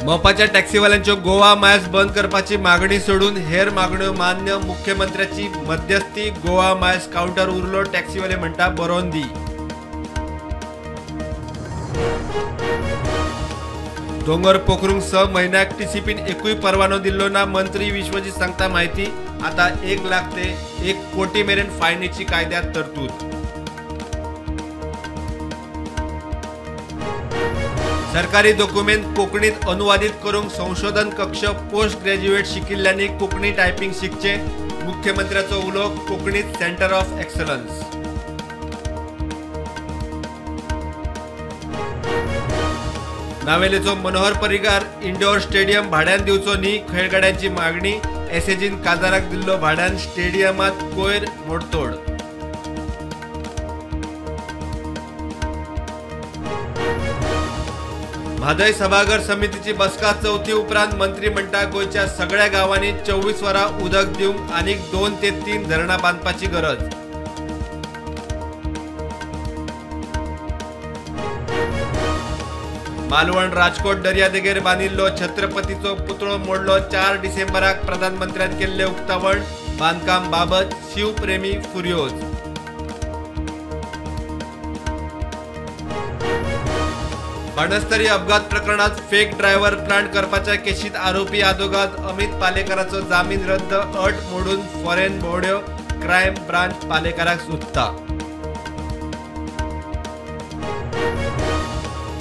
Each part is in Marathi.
मोपाच्या टॅक्सीवाल्यांच्यो गोवा मायल्स बंद करपाची मागणी सोडून हेर मागण्यो मान्य। मुख्यमंत्र्याची मध्यस्थी गोवा मायल्स काउंटर उरलो, टॅक्सीवाले म्हणटा बरोवन दी। दोंगर पोखरूंक 6 महिन्याक टीसीपीन एकूय परवानो दिल्लो ना। मंत्री विश्वजीत सांगता माहिती। आता 1 लाख ते 1 कोटी मेरेन फायनीची कायद्यात तरतूद। सरकारी डॉक्युमेंट कोंकणीत अनुवादित करूंक संशोधन कक्ष पोस्ट ग्रॅज्युएट शिकिल्ल्यांनी कोंकणी टायपिंग शिकचे। मुख्यमंत्र्याचो उलो, कोंकणीत सेंटर ऑफ एक्सलन्स। नावेलेचो मनोहर पर्रीकार इंडोर स्टेडियम भाड्यान दिवचो न्ही, खेळगड्यांची मागणी। एसएजीन काजाराक दिल्लो भाड्यान, स्टेडियमात कोयर मोडतोड। म्हादय सभाघर समितीची बसका चौथी उपरांत मंत्री म्हणटा गोंयच्या सगळ्या गावांनी 24 वरां उदक दिवंक आनीक 2 ते 3 धरणां बांदपाची गरज। मालवण राजकोट दर्यादेगेर बांदिल्लो छत्रपतीचो पुतळो मोडलो। 4 डिसेंबराक प्रधानमंत्र्यान केल्ले उक्तावण, बांदकाम बाबत शिवप्रेमी फुर्योज। बाणस्तारी अपघात प्रकरणात फेक ड्रायव्हर प्लांट करपाच्या केशीत आरोपी आदोगाद अमित पालेकराचो जामीन रद्द, अट मोडून फॉरेन भोवड्यो। क्रायम ब्रांच पालेकराक सोदता।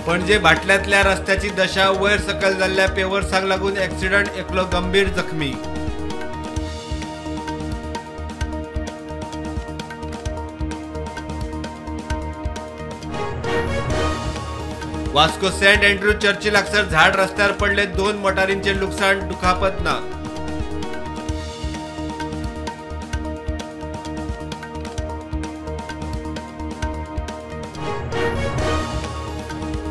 पणजे भाटल्यातल्या रस्त्याची दशा, वयर सकयल जाल्ल्या पेवर्साक लागून ॲक्सिडंट, एकलो गंभीर जखमी। वास्को सेंट अँड्रू चर्ची लागसार झाड रस्त्यार पडले, 2 मोटारींचे लुकसाण, दुखापत ना।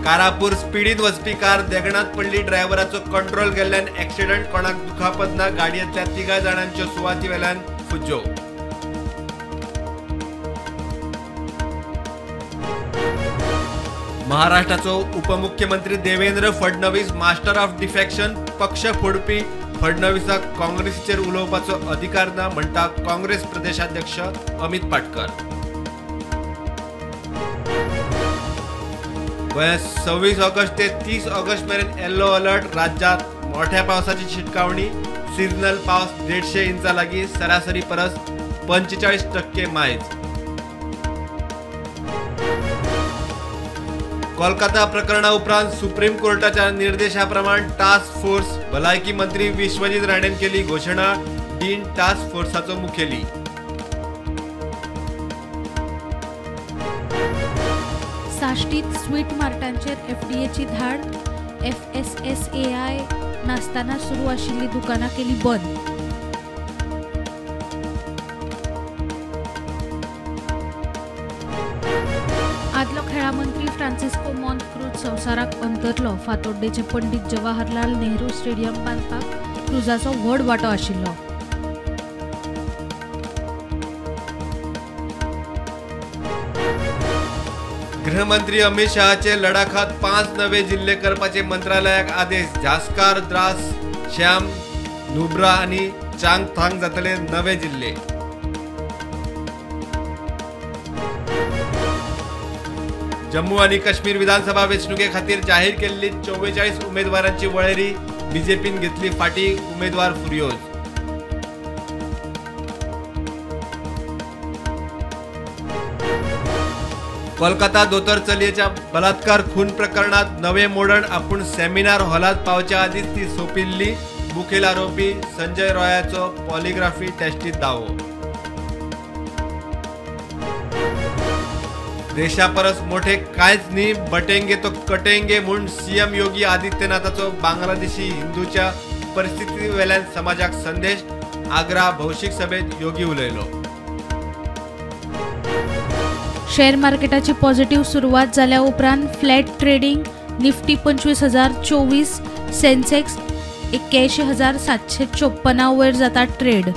कारापूर स्पीडीन वचपी कार देगणात पडली, ड्रायव्हराचो कंट्रोल गेल्ल्यान ॲक्सिडंट, कोणाक दुखापत ना। गाडयेंतल्या 3 जाणांच्यो सुवाती वेल्यान फुज्यो। महाराष्ट्राचो उपमुख्यमंत्री Devendra Fadnavis master of defection. पक्ष फोडपी फडणवीसाक काँग्रेसीचेर उलोवपाचो अधिकार ना, म्हणटा काँग्रेस प्रदेशाध्यक्ष अमित पाटकर। गोंयांत 26 ऑगस्ट ते 30 ऑगस्ट मेरेन येल्लो अलर्ट। राज्यात मोठ्या पावसाची शिटकावणी, सिजनल पावस 150 इंचा लागीं, सरासरी परस 45% मायज। कोलकाता प्रकरणा उपरांत सुप्रीम कोर्टाच्या निर्देशाप्रमाण टास्क फोर्स। भलायकी मंत्री विश्वजीत राणेन केली घोषणा, डीन टास्क फोर्साचो मुखेली। साश्टीत स्वीट मार्टांचेर एफडीएची धाड, एफएसएसएआय नासतना सुरू आशिल्ली दुकानां केली बंद। आदलो खेळा मंत्री फ्रांसिस्को मॉन्टक्रूज संवसाराक अंतरलो। फातोड्डेचे पंडीत जवाहरलाल नेहरू स्टेडियम बांदपाक क्रुजाचो व्हड वांटो आशिल्लो। गृहमंत्री अमित शहाचे लडाखात 5 नवे जिल्हे करपाचे मंत्रालयाक आदेश। झास्कार, द्रास, श्याम, नुब्रा आणि चांगथांग जातले नवे जिल्हे। जम्मू आणि काश्मीर विधानसभा वेंचणुके खातीर जाहीर केल्ली 44 उमेदवारांची वळेरी, बीजेपीन घेतली फाटी, उमेदवार फुर्योज। कोलकाता दोतोर चलयेच्या बलात्कार खून प्रकरणात नवे मोडण, आपूण सेमिनार हॉलात पावच्या आदींच ती सोंपिल्ली। मुखेल आरोपी संजय रॉयाचो पॉलिग्राफी टेस्टीत दावो। देशा परस मोठे कांयच न्ही, बटेंगे तो कटेंगे म्हूण सीएम योगी आदित्यनाथाचो बांगलादेशी हिंदूच्या परिस्थिती वेल्यान समाजाक संदेश। आग्रा भौशीक सभेत योगी उलयलो। शेअर मार्केटाची पॉझिटिव्ह सुरुवात झाल्या उपरांत फ्लॅट ट्रेडिंग, निफ्टी 25,024, सेन्सेक्स 81,754 वयर जाता ट्रेड।